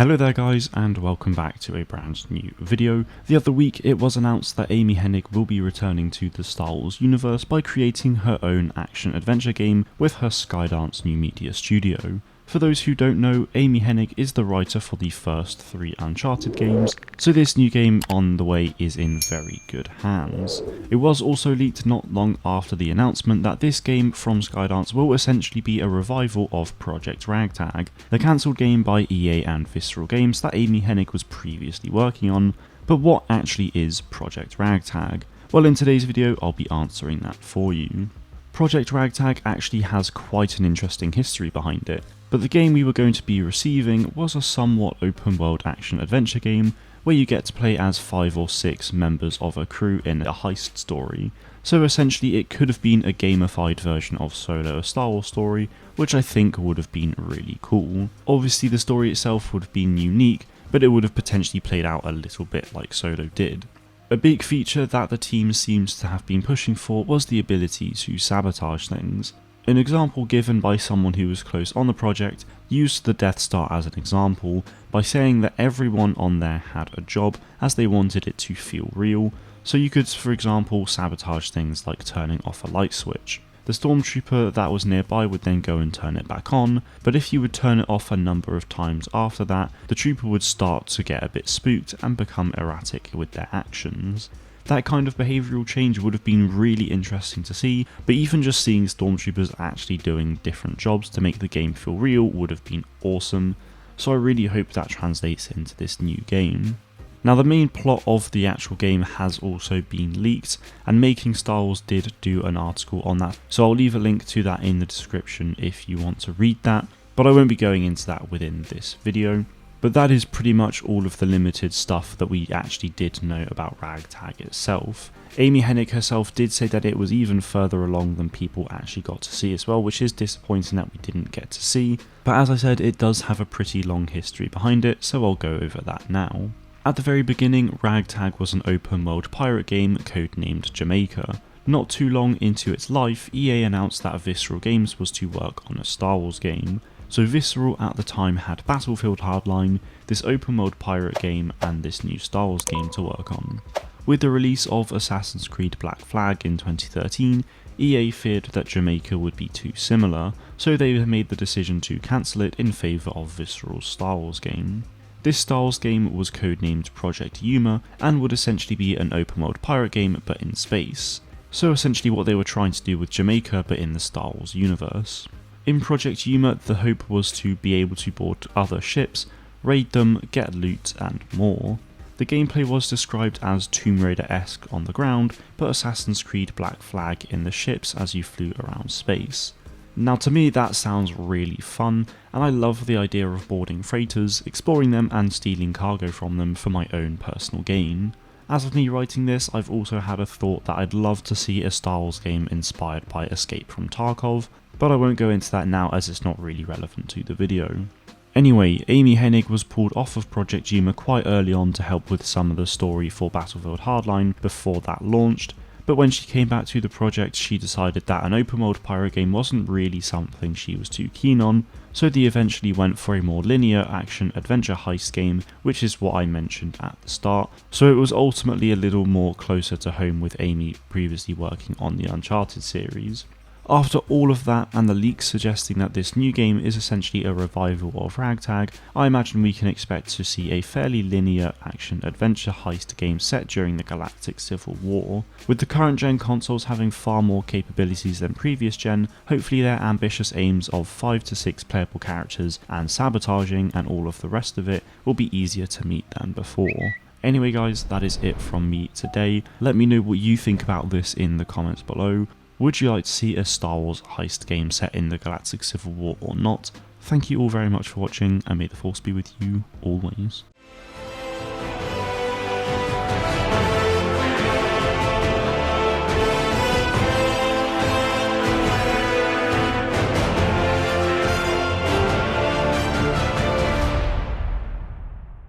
Hello there guys, and welcome back to a brand new video. The other week it was announced that Amy Hennig will be returning to the Star Wars universe by creating her own action-adventure game with her Skydance new media studio. For those who don't know, Amy Hennig is the writer for the first 3 Uncharted games, so this new game on the way is in very good hands. It was also leaked not long after the announcement that this game from Skydance will essentially be a revival of Project Ragtag, the cancelled game by EA and Visceral Games that Amy Hennig was previously working on. But what actually is Project Ragtag? Well, in today's video I'll be answering that for you. Project Ragtag actually has quite an interesting history behind it, but the game we were going to be receiving was a somewhat open world action adventure game where you get to play as 5 or 6 members of a crew in a heist story. So essentially it could have been a gamified version of Solo: A Star Wars Story, which I think would have been really cool. Obviously the story itself would have been unique, but it would have potentially played out a little bit like Solo did. A big feature that the team seems to have been pushing for was the ability to sabotage things. An example given by someone who was close on the project used the Death Star as an example by saying that everyone on there had a job as they wanted it to feel real, so you could for example sabotage things like turning off a light switch. The stormtrooper that was nearby would then go and turn it back on, but if you would turn it off a number of times after that, the trooper would start to get a bit spooked and become erratic with their actions. That kind of behavioural change would have been really interesting to see, but even just seeing stormtroopers actually doing different jobs to make the game feel real would have been awesome, so I really hope that translates into this new game. Now the main plot of the actual game has also been leaked, and Making Star Wars did do an article on that, so I'll leave a link to that in the description if you want to read that, but I won't be going into that within this video. But that is pretty much all of the limited stuff that we actually did know about Ragtag itself. Amy Hennig herself did say that it was even further along than people actually got to see as well, which is disappointing that we didn't get to see, but as I said, it does have a pretty long history behind it, so I'll go over that now. At the very beginning, Ragtag was an open world pirate game codenamed Jamaica. Not too long into its life, EA announced that Visceral Games was to work on a Star Wars game. So Visceral at the time had Battlefield Hardline, this open world pirate game, and this new Star Wars game to work on. With the release of Assassin's Creed Black Flag in 2013, EA feared that Jamaica would be too similar, so they made the decision to cancel it in favour of Visceral's Star Wars game. This Star Wars game was codenamed Project Yuma and would essentially be an open world pirate game but in space. So essentially what they were trying to do with Jamaica but in the Star Wars universe. In Project Yuma, the hope was to be able to board other ships, raid them, get loot and more. The gameplay was described as Tomb Raider-esque on the ground, but Assassin's Creed Black Flag in the ships as you flew around space. Now to me that sounds really fun, and I love the idea of boarding freighters, exploring them and stealing cargo from them for my own personal gain. As of me writing this, I've also had a thought that I'd love to see a Star Wars game inspired by Escape from Tarkov, but I won't go into that now as it's not really relevant to the video. Anyway, Amy Hennig was pulled off of Project Yuma quite early on to help with some of the story for Battlefield Hardline before that launched, but when she came back to the project she decided that an open world pirate game wasn't really something she was too keen on, so they eventually went for a more linear action adventure heist game, which is what I mentioned at the start, so it was ultimately a little more closer to home with Amy previously working on the Uncharted series. After all of that and the leaks suggesting that this new game is essentially a revival of Ragtag, I imagine we can expect to see a fairly linear action-adventure heist game set during the Galactic Civil War. With the current gen consoles having far more capabilities than previous gen, hopefully their ambitious aims of 5 to 6 playable characters and sabotaging and all of the rest of it will be easier to meet than before. Anyway guys, that is it from me today. Let me know what you think about this in the comments below. Would you like to see a Star Wars heist game set in the Galactic Civil War or not? Thank you all very much for watching, and may the Force be with you always.